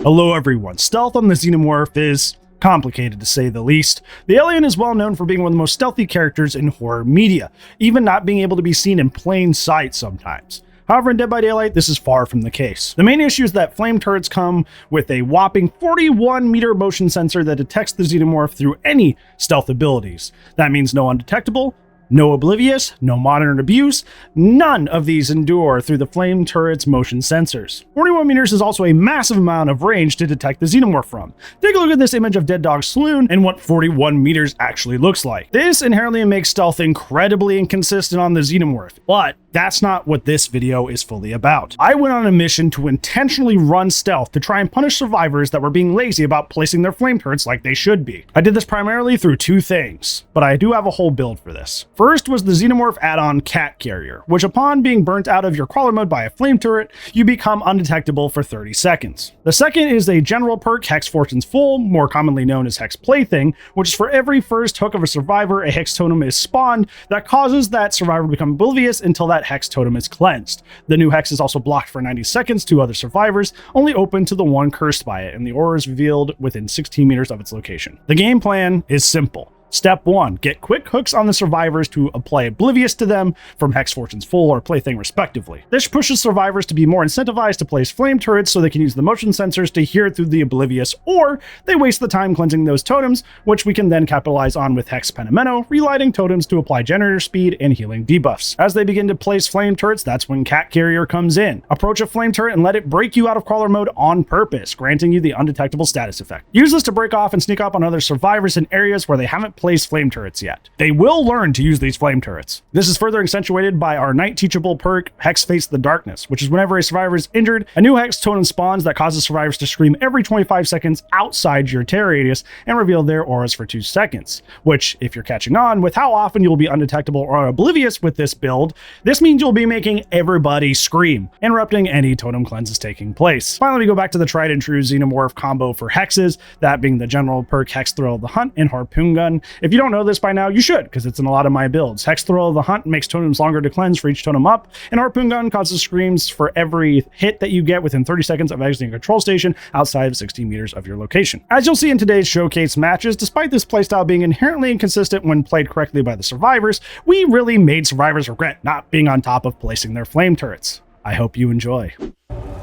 Hello everyone, stealth on the Xenomorph is complicated to say the least. The alien is well known for being one of the most stealthy characters in horror media, even not being able to be seen in plain sight sometimes. However, in Dead by Daylight, this is far from the case. The main issue is that flame turrets come with a whopping 41-meter motion sensor that detects the Xenomorph through any stealth abilities. That means no undetectable, no oblivious, no modern abuse, none of these endure through the flame turret's motion sensors. 41 meters is also a massive amount of range to detect the Xenomorph from. Take a look at this image of Dead Dog Saloon and what 41 meters actually looks like. This inherently makes stealth incredibly inconsistent on the Xenomorph, but that's not what this video is fully about. I went on a mission to intentionally run stealth to try and punish survivors that were being lazy about placing their flame turrets like they should be. I did this primarily through two things, but I do have a whole build for this. First was the Xenomorph add-on Cat Carrier, which upon being burnt out of your crawler mode by a flame turret, you become undetectable for 30 seconds. The second is a general perk, Hex Fortune's Full, more commonly known as Hex Plaything, which is for every first hook of a survivor, a Hex Totem is spawned that causes that survivor to become oblivious until that Hex Totem is cleansed. The new Hex is also blocked for 90 seconds to other survivors, only open to the one cursed by it, and the aura is revealed within 16 meters of its location. The game plan is simple. Step 1, get quick hooks on the survivors to apply Oblivious to them from Hex Fortune's Full or Plaything respectively. This pushes survivors to be more incentivized to place flame turrets so they can use the motion sensors to hear through the Oblivious, or they waste the time cleansing those totems, which we can then capitalize on with Hex Penamento, relighting totems to apply generator speed and healing debuffs. As they begin to place flame turrets, that's when Cat Carrier comes in. Approach a flame turret and let it break you out of crawler mode on purpose, granting you the undetectable status effect. Use this to break off and sneak up on other survivors in areas where they haven't place flame turrets yet. They will learn to use these flame turrets. This is further accentuated by our night teachable perk, Hex Face the Darkness, which is whenever a survivor is injured, a new Hex Totem spawns that causes survivors to scream every 25 seconds outside your terror radius and reveal their auras for 2 seconds, which, if you're catching on with how often you'll be undetectable or oblivious with this build, this means you'll be making everybody scream, interrupting any totem cleanses taking place. Finally, we go back to the tried and true Xenomorph combo for hexes, that being the general perk Hex Thrill of the Hunt and Harpoon Gun. If you don't know this by now, you should, because it's in a lot of my builds. Hex Thrill of the Hunt makes totems longer to cleanse for each totem up, and Harpoon Gun causes screams for every hit that you get within 30 seconds of exiting a control station outside of 60 meters of your location. As you'll see in today's showcase matches, despite this playstyle being inherently inconsistent when played correctly by the survivors, we really made survivors regret not being on top of placing their flame turrets. I hope you enjoy.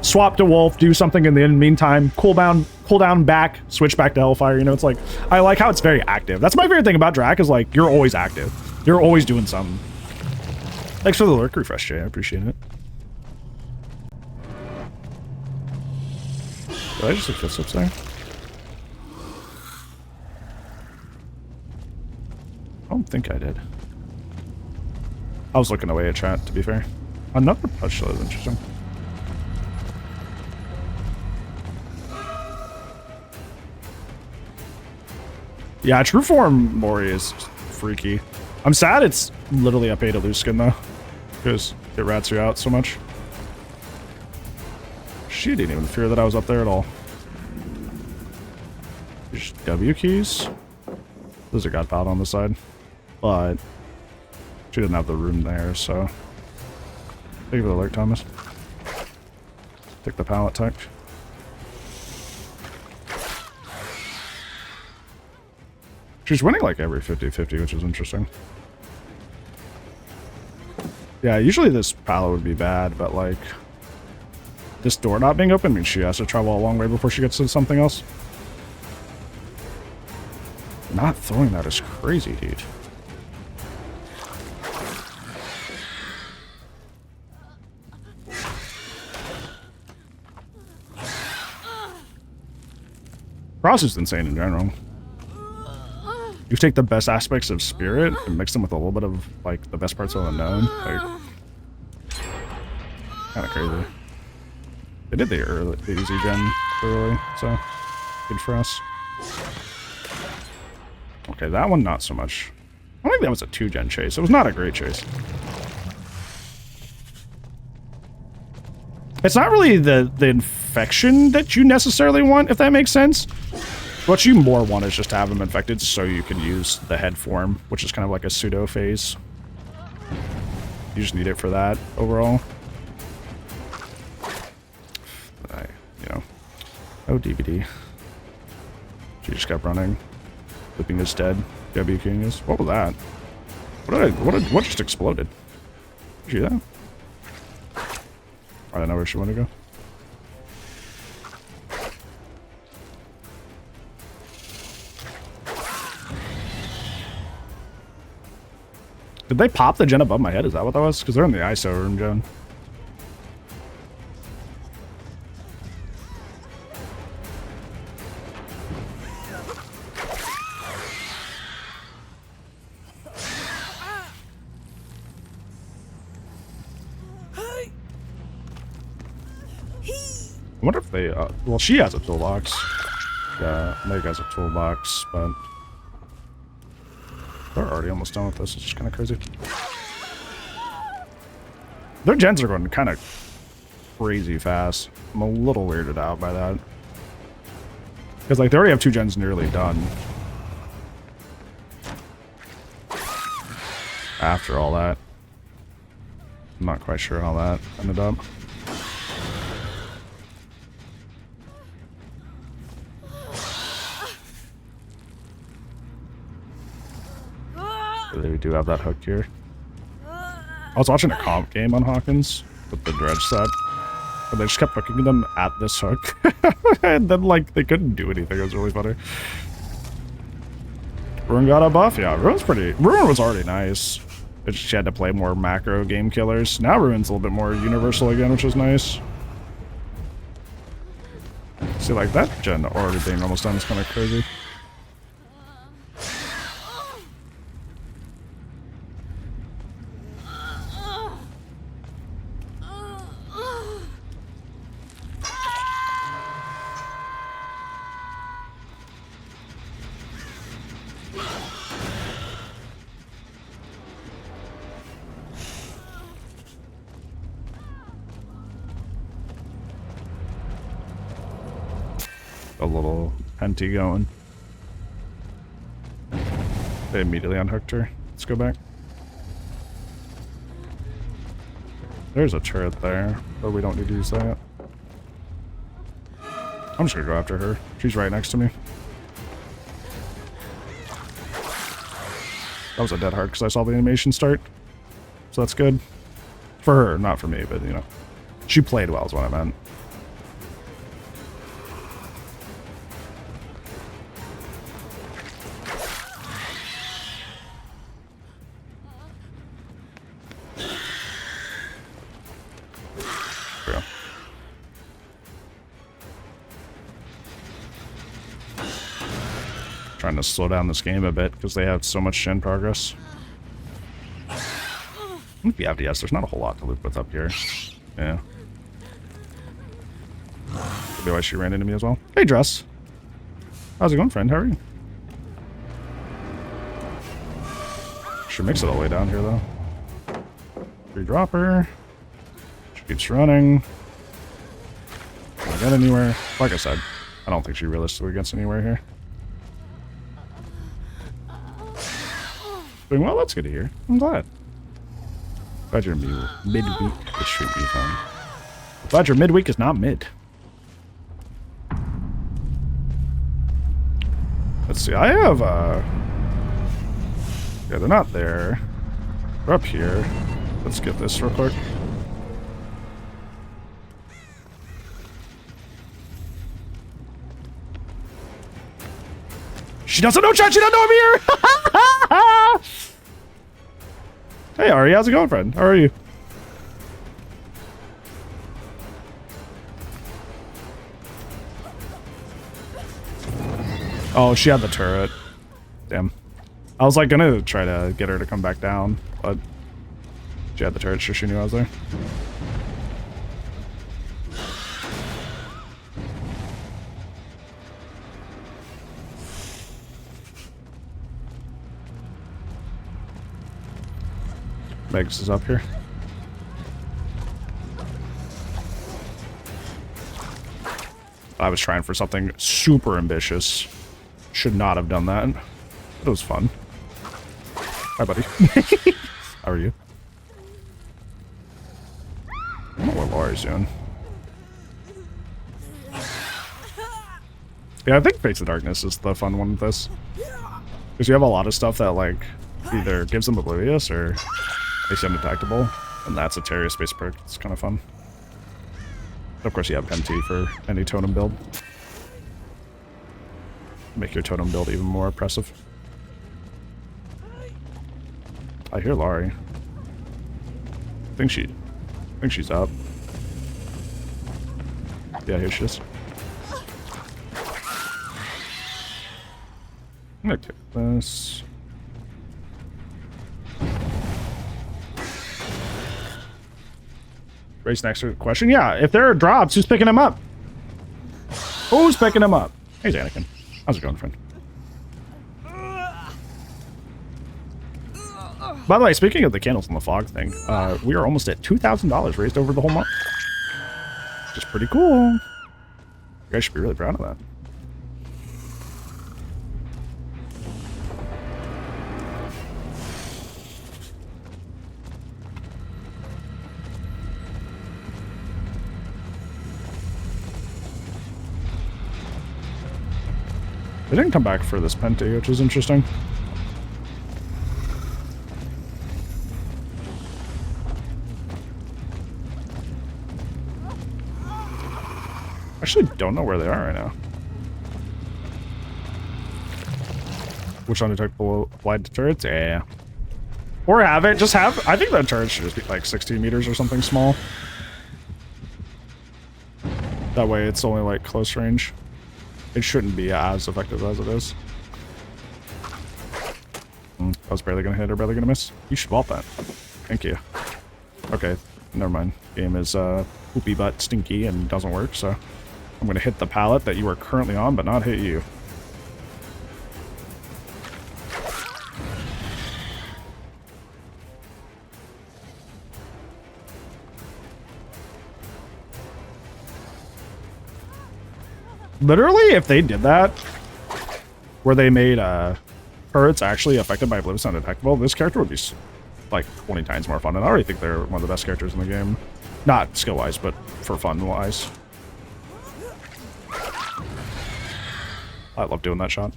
Swap to Wolf, do something in the meantime, cool down back, switch back to Hellfire. You know, it's like, I like how it's very active. That's my favorite thing about Drac, is like, you're always active. You're always doing something. Thanks for the lurk refresh, Jay. I appreciate it. Did I just see footsteps there? I don't think I did. I was looking away at chat, to be fair. Another punch shell is interesting. Yeah, True Form Mori is freaky. I'm sad it's literally a pay to lose skin though, because it rats you out so much. She didn't even fear that I was up there at all. There's W keys. There's a god pallet on the side, but she didn't have the room there, so. Thank you for the alert, Thomas. Take the pallet tech. She's winning like every 50-50, which is interesting. Yeah, usually this pallet would be bad, but like this door not being open means she has to travel a long way before she gets to something else. Not throwing that is crazy, dude. Cross is insane in general. You take the best aspects of Spirit and mix them with a little bit of like the best parts of Unknown. Like, kind of crazy. They did the easy gen early, so good for us. Okay, that one not so much. I don't think that was a 2-gen chase. It was not a great chase. It's not really the infection that you necessarily want, if that makes sense. What you more want is just to have them infected so you can use the head form, which is kind of like a pseudo phase. You just need it for that overall. Oh, DVD. She just kept running. Flipping is dead. Gabby King is. What was that? What just exploded? Did you see that? I don't know where she wanted to go. Did they pop the gen above my head? Is that what that was? Because they're in the ISO room, Joan. I wonder if they, well, she has a toolbox. Yeah, Meg has a toolbox, but they're already almost done with this. It's just kind of crazy. Their gens are going kind of crazy fast. I'm a little weirded out by that. Because, like, they already have 2 gens nearly done. After all that. I'm not quite sure how that ended up. They do have that hook here. I was watching a comp game on Hawkins with the dredge set, and they just kept hooking them at this hook. And then, like, they couldn't do anything. It was really funny. Ruin got a buff? Yeah, Ruin was already nice. But she had to play more macro game killers. Now Ruin's a little bit more universal again, which is nice. See, like, that gen already being almost done is kind of crazy. A little henty going. They immediately unhooked her. Let's go back. There's a turret there, but we don't need to use that. I'm just gonna go after her. She's right next to me. That was a dead heart because I saw the animation start. So that's good. For her, not for me, but you know. She played well is what I meant. Trying to slow down this game a bit because they have so much gen progress. With the FDS, there's not a whole lot to loop with up here. Yeah. Could be why she ran into me as well. Hey, Dress. How's it going, friend? How are you? She makes it all the way down here, though. Free dropper. She keeps running. Can't get anywhere. Like I said, I don't think she realistically gets anywhere here. Doing well, that's good to hear. I'm glad. Glad you're midweek. It should be fun. Glad your midweek is not mid. Let's see, I have, yeah, they're not there. They're up here. Let's get this real quick. She doesn't know chat, she doesn't know I'm here! Hey Ari, how's it going, friend? How are you? Oh, she had the turret. Damn. I was like gonna try to get her to come back down, but she had the turret, sure she knew I was there. Megs is up here. I was trying for something super ambitious. Should not have done that. But it was fun. Hi, buddy. How are you? I don't know what Laura's doing. Yeah, I think Fates of Darkness is the fun one with this. Because you have a lot of stuff that, like, either gives them Oblivious or makes them undetectable. And that's a Terror Space perk. It's kind of fun. Of course, you have MT for any totem build. Make your totem build even more oppressive. I hear Laurie. I think she's up. Yeah, here she is. I'm gonna take this. Race next question. Yeah, if there are drops, who's picking them up? Who's picking them up? Hey, Anakin. How's it going, friend? By the way, speaking of the candles and the fog thing, we are almost at $2,000 raised over the whole month. Which is pretty cool. You guys should be really proud of that. They didn't come back for this Penti, which is interesting. Actually, don't know where they are right now. Which undetectable applied to turrets? Yeah. Or have it. Just have... I think that turret should just be like 16 meters or something small. That way it's only like close range. It shouldn't be as effective as it is. I was barely gonna hit or barely gonna miss. You should vault that. Thank you. Okay, never mind. Game is poopy butt stinky and doesn't work, so I'm gonna hit the pallet that you are currently on, but not hit you. Literally, if they did that, where they made turrets actually affected by Oblivious undetectable, this character would be like 20 times more fun. And I already think they're one of the best characters in the game. Not skill-wise, but for fun-wise. I love doing that shot.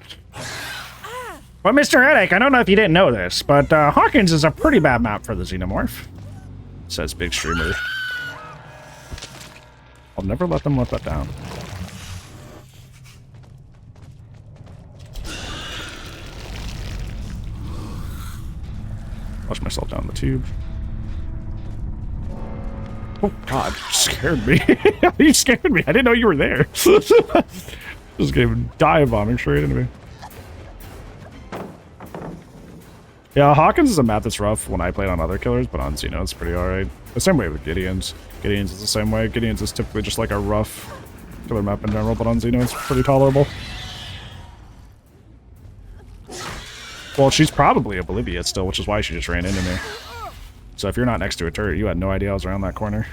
But Mr. Headache, I don't know if you didn't know this, but Hawkins is a pretty bad map for the Xenomorph. Says Big Streamer. I'll never let them let that down. Push myself down the tube. Oh god, you scared me. You scared me. I didn't know you were there. This game dive bombing straight into me. Yeah, Hawkins is a map that's rough when I played on other killers, but on Xeno it's pretty alright. The same way with Gideon's. Gideon's is the same way. Gideon's is typically just like a rough killer map in general, but on Xeno it's pretty tolerable. Well, she's probably oblivious still, which is why she just ran into me. So if you're not next to a turret, you had no idea I was around that corner.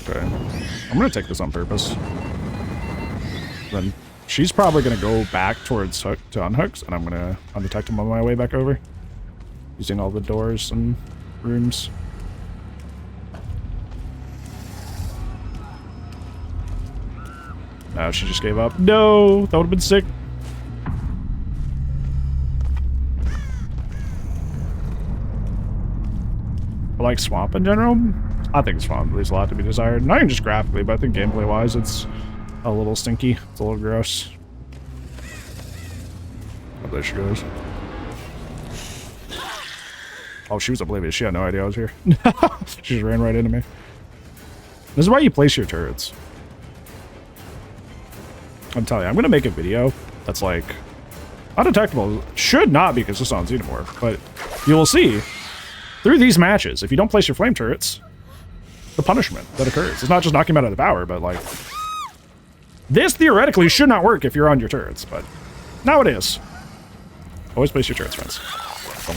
Okay. I'm gonna take this on purpose. Then she's probably going to go back towards Hook to unhooks, and I'm going to undetect him on my way back over. Using all the doors and rooms. No, she just gave up. No! That would have been sick. I like Swamp in general. I think Swamp leaves a lot to be desired. Not even just graphically, but I think gameplay-wise, it's a little stinky. It's a little gross. Oh, there she goes. Oh, she was oblivious. She had no idea I was here. She just ran right into me. This is why you place your turrets. I'm telling you, I'm going to make a video that's like undetectable. Should not be consistent on Xenomorph, but you will see through these matches, if you don't place your flame turrets, the punishment that occurs. It's not just knocking them out of the power, but like... This theoretically should not work if you're on your turrets, but now it is. Always place your turrets, friends. Boom.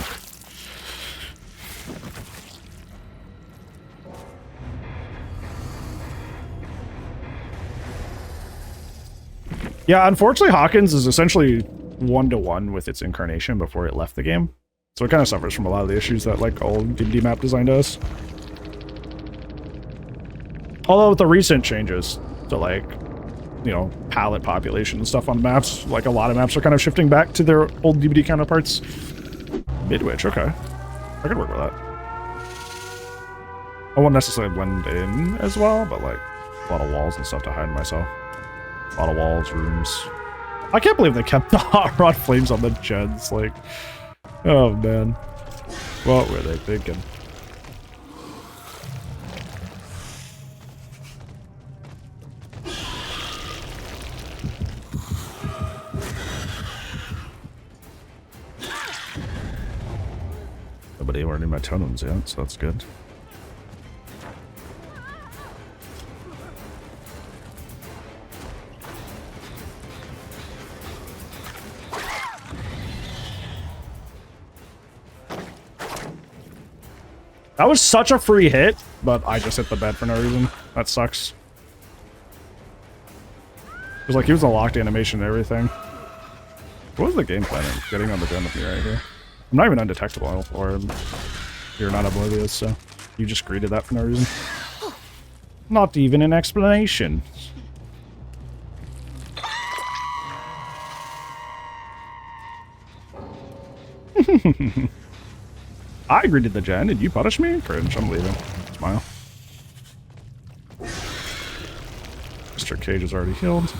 Yeah, unfortunately, Hawkins is essentially 1-to-1 with its incarnation before it left the game. So it kind of suffers from a lot of the issues that, like, old D&D map design does. Although with the recent changes to, like, you know, palette population and stuff on maps, like, a lot of maps are kind of shifting back to their old DVD counterparts. Midwich, okay. I could work with that. I won't necessarily blend in as well, but, like, a lot of walls and stuff to hide myself. A lot of walls, rooms. I can't believe they kept the hot rod flames on the gens, like... Oh, man. What were they thinking? Nobody ordered my totems yet, so that's good. That was such a free hit, but I just hit the bed for no reason. That sucks. It was like he was a locked animation and everything. What was the game plan of getting on the gen with me right here? I'm not even undetectable, or you're not oblivious, so you just greeted that for no reason. Not even an explanation. I greeted the gen. Did you punish me? Cringe. I'm leaving. Smile. Mr. Cage is already healed,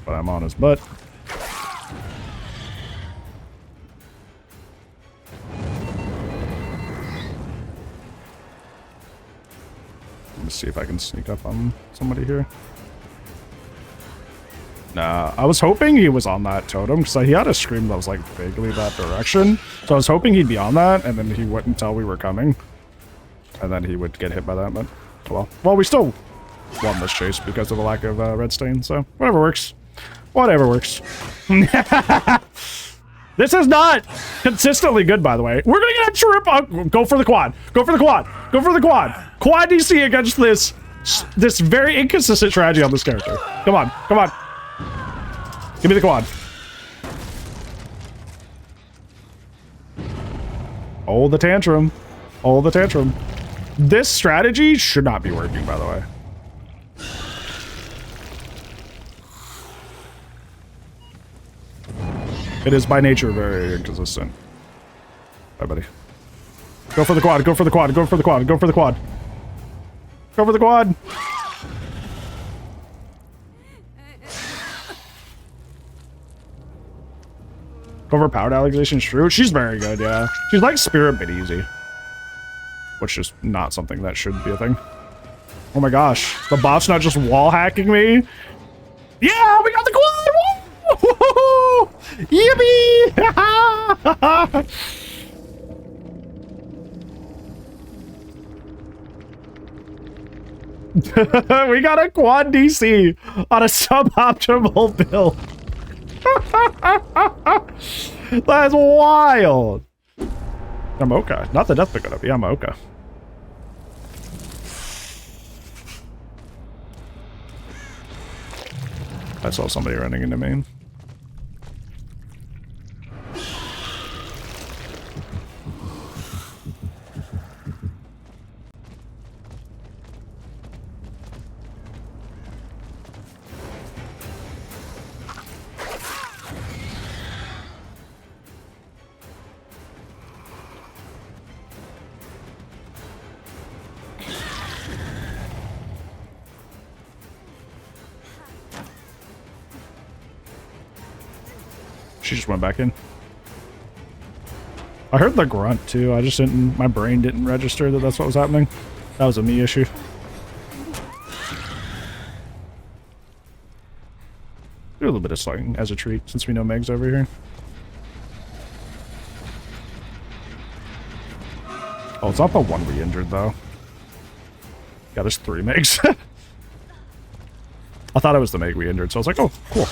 but I'm on his butt. Let me see if I can sneak up on somebody here. Nah, I was hoping he was on that totem, because he had a scream that was like vaguely that direction. So I was hoping he'd be on that, and then he wouldn't tell we were coming. And then he would get hit by that, but oh well. Well, we still won this chase because of the lack of red stain, so whatever works. Whatever works. This is not consistently good, by the way. We're gonna get a trip. Go for the quad. Go for the quad. Go for the quad. Quad DC against this very inconsistent strategy on this character. Come on. Come on. Give me the quad. Oh, the tantrum. Oh, the tantrum. This strategy should not be working, by the way. It is by nature very inconsistent. Bye, buddy. Go for the quad. Go for the quad. Go for the quad. Go for the quad. Go for the quad. Overpowered Alexation Shrew. She's very good, yeah. She's like Spirit Bit Easy. Which is not something that should be a thing. Oh my gosh. The bot's not just wall hacking me. Yeah, we got the quad! Woo! Yippee! We got a quad DC on a suboptimal build. That's wild. I'm okay. Not the death pick it up. Yeah, I'm okay. I saw somebody running into me. She just went back in. I heard the grunt too. I just didn't, my brain didn't register that that's what was happening. That was a me issue. Do a little bit of slugging as a treat since we know Meg's over here. Oh, it's not the one we injured though. Yeah, there's 3 Megs. I thought it was the Meg we injured, so I was like, oh, cool.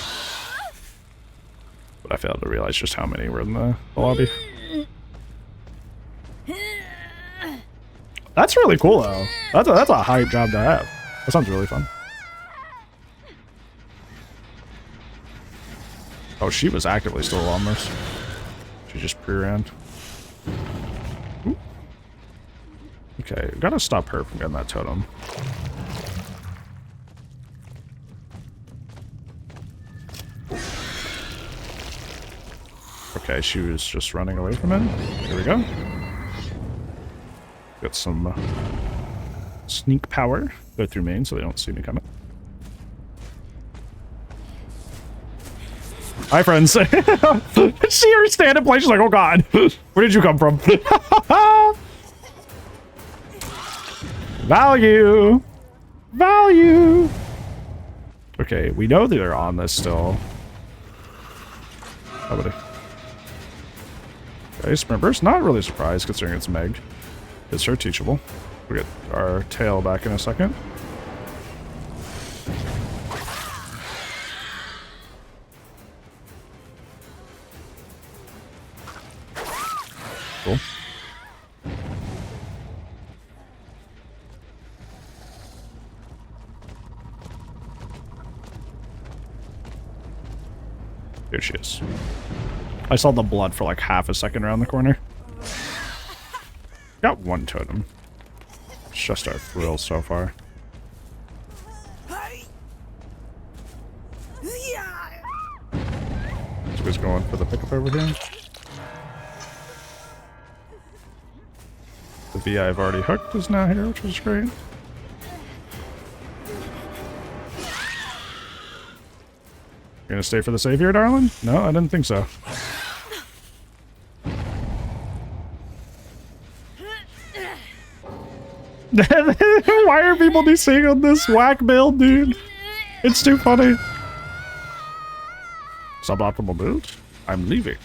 But I failed to realize just how many were in the lobby. That's really cool, though. That's a hype job to have. That sounds really fun. Oh, she was actively still on this. She just pre-ran. Okay, gotta stop her from getting that totem. Okay, she was just running away from it. Here we go. Got some sneak power. Go through main so they don't see me coming. Hi, friends. See her stand in place. She's like, oh god, where did you come from? Value. Value. Okay, we know they're on this still. Oh, buddy. Okay, Sprint Burst. Not really surprised considering it's Meg. It's her teachable. We'll get our tail back in a second. Cool. Here she is. I saw the blood for like half a second around the corner. Got one totem. It's just our thrill so far. So he's going for the pickup over here. The VI I've already hooked is now here, which is great. You're gonna stay for the save here, darling? No, I didn't think so. Why are people DCing on this whack build, dude? It's too funny. Suboptimal build? I'm leaving.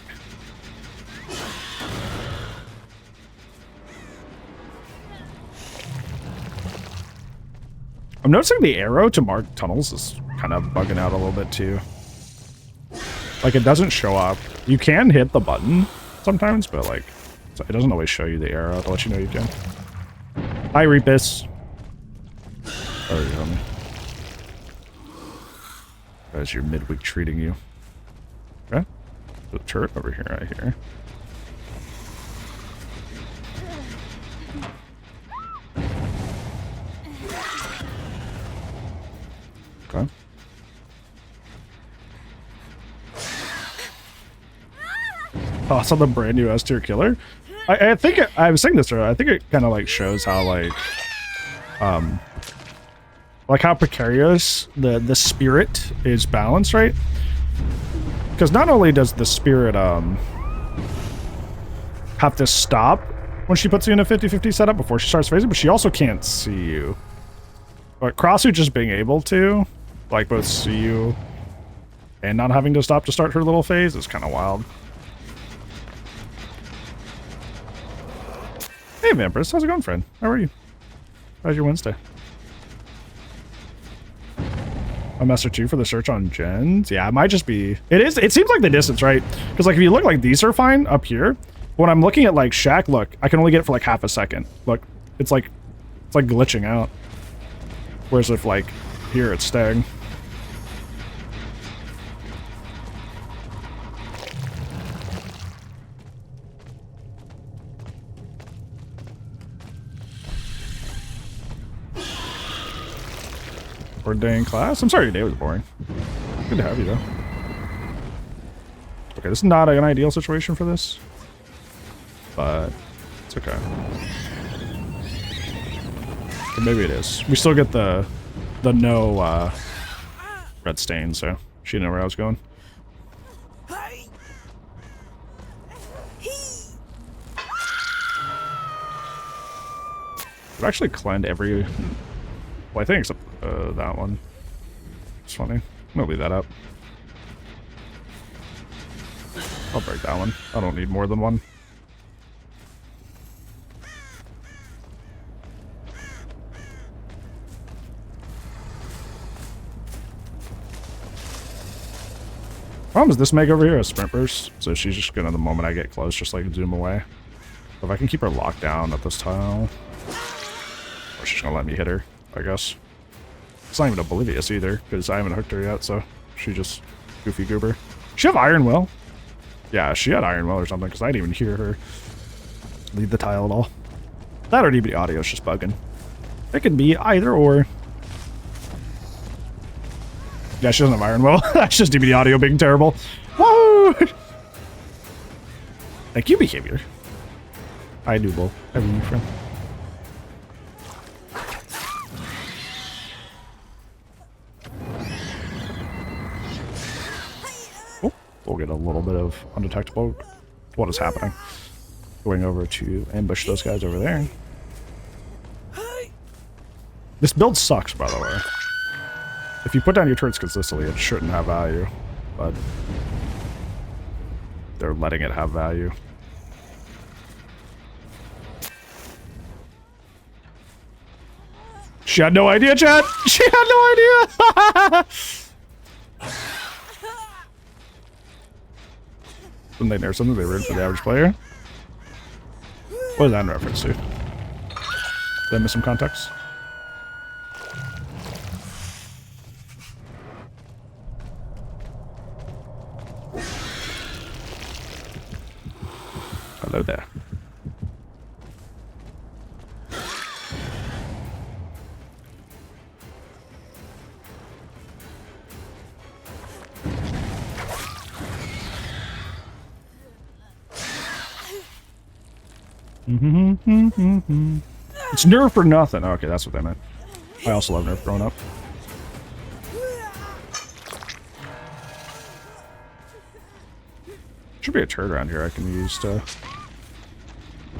I'm noticing the arrow to mark tunnels is kind of bugging out a little bit too. Like, it doesn't show up. You can hit the button sometimes, but like, it doesn't always show you the arrow to let you know you can. Hi, Reapus. Oh, you know me. As your midweek treating you. Okay. The turret over here, I hear. Okay. Oh, I saw the brand new S tier killer. I think I was saying this earlier. I think it kind of like shows how like how precarious the spirit is balanced, right? Because not only does the spirit have to stop when she puts you in a 50-50 setup before she starts phasing, but she also can't see you. But Crossu just being able to like both see you and not having to stop to start her little phase is kind of wild. Hey, Vampirus, how's it going, friend? How are you? How's your Wednesday? A Master 2 for the search on gens? Yeah, it might just be... It seems like the distance, right? Because, like, if you look, like, these are fine up here. When I'm looking at, like, Shaq, look, I can only get it for, like, half a second. Look, it's like glitching out. Whereas if, like, here it's staying. Bored day in class? I'm sorry your day was boring. Good to have you, though. Okay, this is not an ideal situation for this. But it's okay. Or maybe it is. We still get the no red stain, so she didn't know where I was going. I've actually cleansed every... Well, I think except that one. It's funny. I'm gonna leave that up. I'll break that one. I don't need more than one. Problem is this Meg over here has sprint burst, so she's just gonna, the moment I get close, just like zoom away. If I can keep her locked down at this tile, or she's gonna let me hit her, I guess. It's not even oblivious either, because I haven't hooked her yet, so she just goofy goober. She have Iron Will? Yeah, she had Iron Will or something, because I didn't even hear her leave the tile at all. That or DBD audio is just bugging. It can be either or. Yeah, she doesn't have Iron Will. That's just DBD audio being terrible. Woo! Thank you, behavior. I do both. Every new friend. Oh, we'll get a little bit of undetectable. What is happening? Going over to ambush those guys over there. This build sucks, by the way. If you put down your turrets consistently, it shouldn't have value, but they're letting it have value. She had no idea, chat! She had no idea! When they nerf something, they were in for the average player. What is that in reference to? Did I miss some context? Hello there. It's nerf for nothing. Okay, that's what they meant. I also love nerf growing up. Should be a turret around here I can use to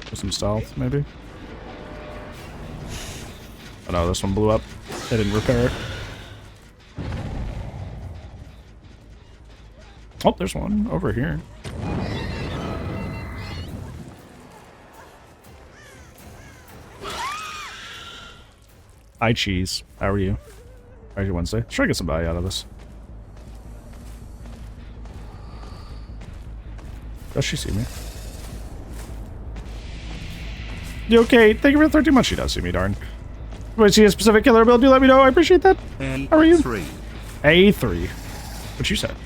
put some stealth, maybe. Oh no, this one blew up. I didn't repair it. Oh, there's one over here. Hi, Cheese. How are you? How are you Wednesday? Let's try to get some value out of this. Does she see me? You okay? Thank you for the 13 months. She does see me, darn. If I see a specific killer build, do let me know. I appreciate that. How are you? A3. What you said?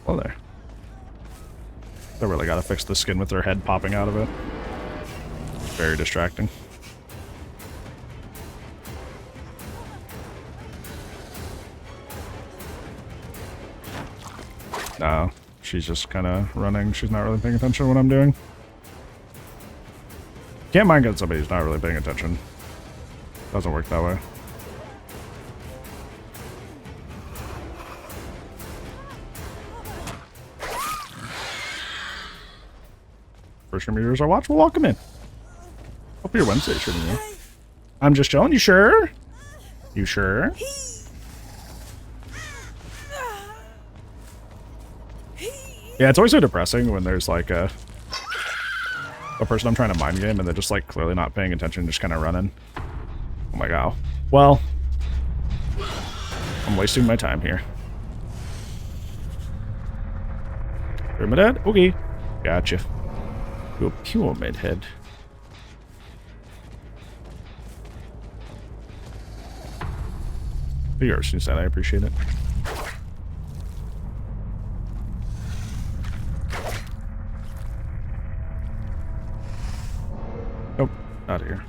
Well, there. They really gotta fix the skin with their head popping out of it. It's very distracting. No, she's just kind of running. She's not really paying attention to what I'm doing. Can't mind getting somebody who's not really paying attention. Doesn't work that way. First time viewers I watch, well, welcome in. Hope your Wednesday treating you. I'm just chilling. You sure? You sure? Yeah, it's always so depressing when there's like a person I'm trying to mind game and they're just like clearly not paying attention, just kind of running. Oh my god. Well, I'm wasting my time here. Pyramid head? Okay. Gotcha. Go pyramid head. Thank you, Arsene said. I appreciate it. Nope, out of here.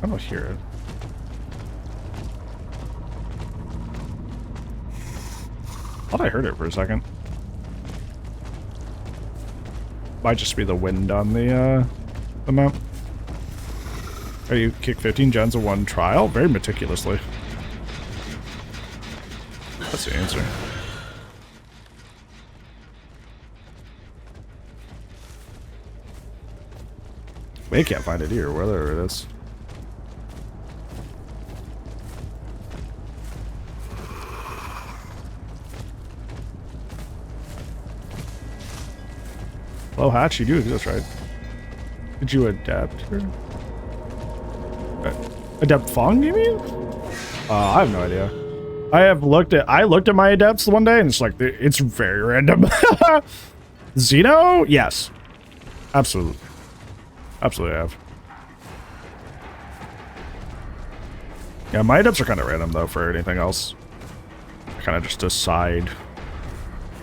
I don't hear it. I thought I heard it for a second. Might just be the wind on the map. Oh, you kick 15 gens in one trial? Very meticulously. That's the answer. We can't find it here, whether it is. Slow hatch, you do exist, right? Did you adapt her? Adept Fong, you mean? I have no idea. I looked at my adepts one day and it's like, it's very random. Xeno? Yes. Absolutely. Absolutely have. Yeah, my adepts are kind of random though for anything else. I kind of just decide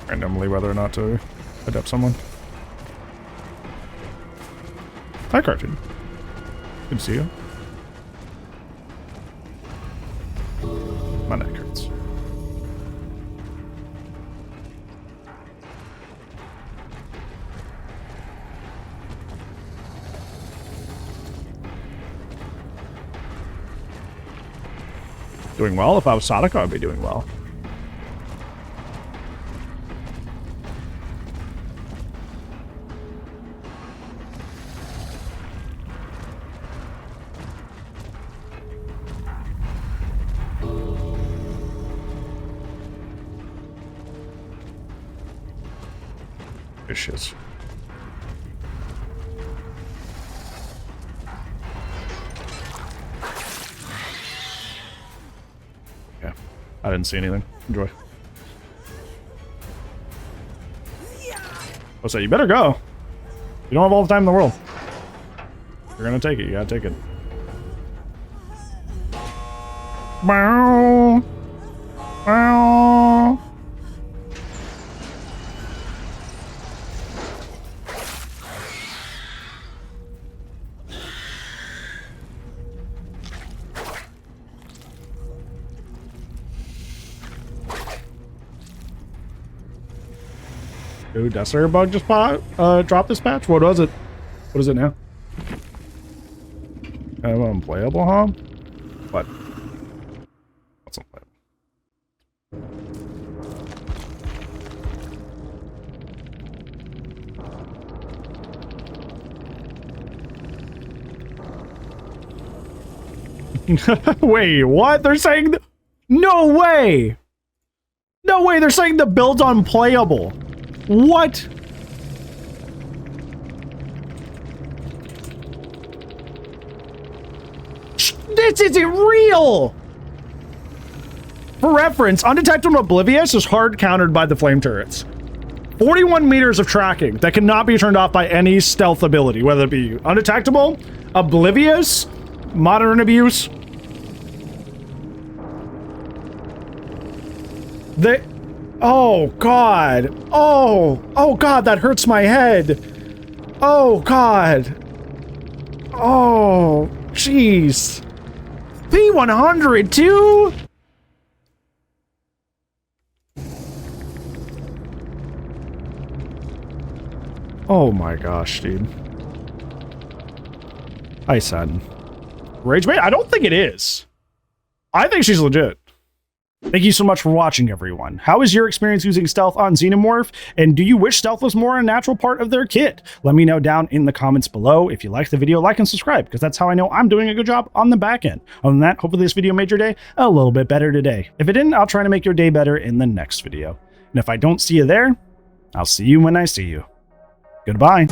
randomly whether or not to adept someone. Hi, Cartoon. Good to see you. My neck hurts. Doing well? If I was Sadako, I'd be doing well. Shit. Yeah, I didn't see anything. Enjoy. What's that? You better go. You don't have all the time in the world. You're gonna take it. You gotta take it. Bow. Bow. Dude, Desert Bug just dropped this patch? What was it? What is it now? Unplayable, huh? What? What's unplayable? Wait, what? They're saying... No way! No way, they're saying the build's unplayable. What? This isn't real! For reference, Undetectable and Oblivious is hard countered by the flame turrets. 41 meters of tracking that cannot be turned off by any stealth ability, whether it be Undetectable, Oblivious, Modern Abuse. Oh, God. Oh, God, that hurts my head. Oh, God. Oh, jeez. P100, too? Oh, my gosh, dude. Hi, son. Rage Bait? I don't think it is. I think she's legit. Thank you so much for watching, everyone. How is your experience using stealth on Xenomorph? And do you wish stealth was more a natural part of their kit? Let me know down in the comments below. If you liked the video, like and subscribe, because that's how I know I'm doing a good job on the back end. Other than that, hopefully this video made your day a little bit better today. If it didn't, I'll try to make your day better in the next video. And if I don't see you there, I'll see you when I see you. Goodbye.